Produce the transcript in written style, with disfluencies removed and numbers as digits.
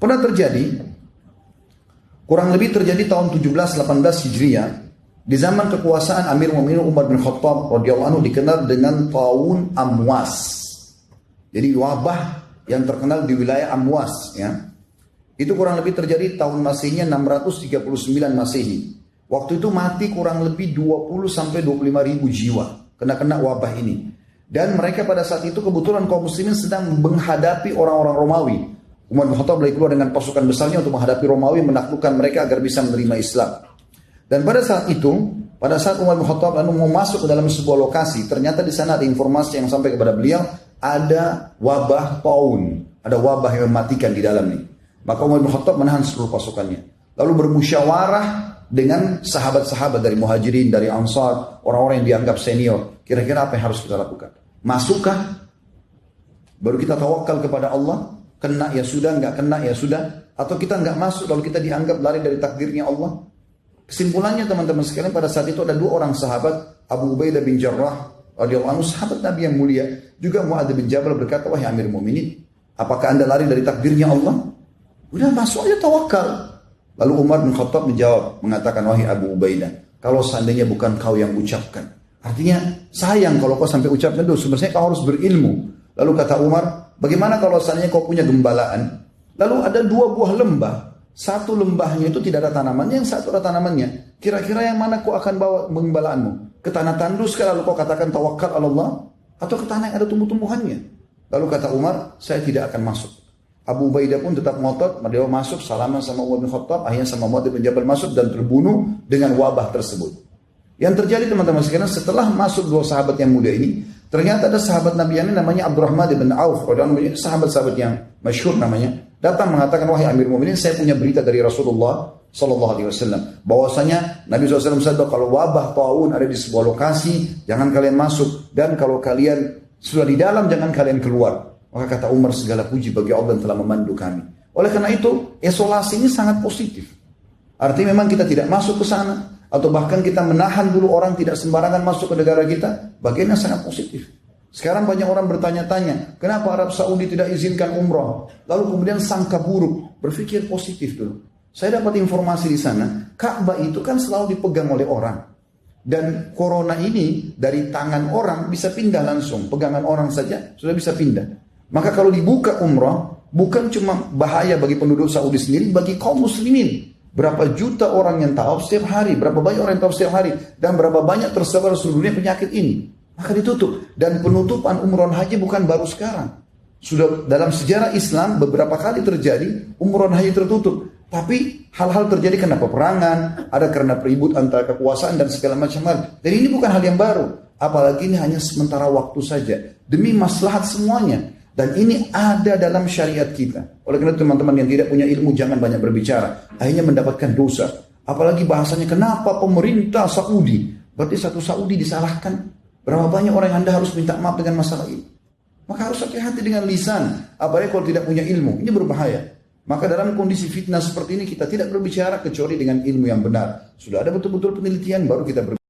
Pernah terjadi, kurang lebih terjadi tahun 17-18 Hijriah, di zaman kekuasaan Amir Mu'minin Umar bin Khattab radhiyallahu anhu, dikenal dengan tahun Amwas. Jadi wabah yang terkenal di wilayah Amwas, ya. Itu kurang lebih terjadi tahun Masihnya 639 Masehi. Waktu itu mati kurang lebih 20-25 ribu jiwa kena wabah ini. Dan mereka pada saat itu kebetulan kaum muslimin sedang menghadapi orang-orang Romawi. Umar bin Khattab lagi keluar dengan pasukan besarnya untuk menghadapi Romawi, menaklukkan mereka agar bisa menerima Islam. Dan pada saat itu, pada saat Umar bin Khattab lalu mau masuk ke dalam sebuah lokasi, ternyata di sana ada informasi yang sampai kepada beliau, ada wabah taun, ada wabah yang mematikan di dalam ini. Maka Umar bin Khattab menahan seluruh pasukannya. Lalu bermusyawarah dengan sahabat-sahabat dari Muhajirin, dari Ansar, orang-orang yang dianggap senior. Kira-kira apa yang harus kita lakukan? Masukkah? Baru kita tawakal kepada Allah? Kena ya sudah, nggak kena ya sudah? Atau kita nggak masuk lalu kita dianggap lari dari takdirnya Allah? Kesimpulannya teman-teman sekalian, pada saat itu ada dua orang sahabat, Abu Ubaidah bin Jarrah radhiyallahu anhu, sahabat Nabi yang mulia, juga Mu'adz bin Jabal, berkata, wahai Amir Mu'minin, apakah anda lari dari takdirnya Allah? Udah masuk aja, tawakal. Lalu Umar bin Khattab menjawab, mengatakan, wahai Abu Ubaidah, kalau seandainya bukan kau yang ucapkan, artinya sayang kalau kau sampai ucapkan itu, sebenarnya kau harus berilmu. Lalu kata Umar, bagaimana kalau seandainya kau punya gembalaan? Lalu ada dua buah lembah, satu lembahnya itu tidak ada tanamannya, yang satu ada tanamannya. Kira-kira yang mana kau akan bawa gembalaanmu? Ke tanah tandus lalu kau katakan tawakal Allah, atau ke tanah yang ada tumbuh-tumbuhannya? Lalu kata Umar, saya tidak akan masuk. Abu Ubaidah pun tetap ngotot, dia masuk, salaman sama Umar bin Khattab, akhirnya sama Mu'adz bin Jabal masuk dan terbunuh dengan wabah tersebut. Yang terjadi teman-teman sekalian, setelah masuk dua sahabat yang muda ini, ternyata ada sahabat Nabi yang namanya Abdurrahman bin Auf, sahabat-sahabat yang masyhur namanya, datang mengatakan, wahai Amir Mu'minin, saya punya berita dari Rasulullah sallallahu alaihi wasallam, bahwasanya Nabi SAW bersabda, kalau wabah taun ada di sebuah lokasi, jangan kalian masuk, dan kalau kalian sudah di dalam, jangan kalian keluar. Maka kata Umar, segala puji bagi Allah yang telah memandu kami. Oleh karena itu, isolasi ini sangat positif. Artinya memang kita tidak masuk ke sana, atau bahkan kita menahan dulu orang tidak sembarangan masuk ke negara kita, bagiannya sangat positif. Sekarang banyak orang bertanya-tanya, kenapa Arab Saudi tidak izinkan umrah? Lalu kemudian sangka buruk, berpikir positif dulu. Saya dapat informasi di sana, Ka'bah itu kan selalu dipegang oleh orang. Dan corona ini dari tangan orang bisa pindah langsung, pegangan orang saja sudah bisa pindah. Maka kalau dibuka umrah, bukan cuma bahaya bagi penduduk Saudi sendiri, bagi kaum muslimin. Berapa juta orang yang tawaf setiap hari, berapa banyak orang yang tawaf setiap hari, dan berapa banyak tersebar seluruh dunia penyakit ini. Maka ditutup. Dan penutupan umrah haji bukan baru sekarang. Sudah dalam sejarah Islam beberapa kali terjadi umrah haji tertutup. Tapi hal-hal terjadi karena peperangan, ada karena peribut antara kekuasaan dan segala macam hal. Dan ini bukan hal yang baru. Apalagi ini hanya sementara waktu saja. Demi maslahat semuanya. Dan ini ada dalam syariat kita. Oleh karena teman-teman yang tidak punya ilmu jangan banyak berbicara. Akhirnya mendapatkan dosa. Apalagi bahasanya, kenapa pemerintah Saudi? Berarti satu Saudi disalahkan. Berapa banyak orang yang Anda harus minta maaf dengan masalah ini? Maka harus hati-hati dengan lisan. Apalagi kalau tidak punya ilmu. Ini berbahaya. Maka dalam kondisi fitnah seperti ini kita tidak berbicara kecuali dengan ilmu yang benar. Sudah ada betul-betul penelitian baru kita berbicara.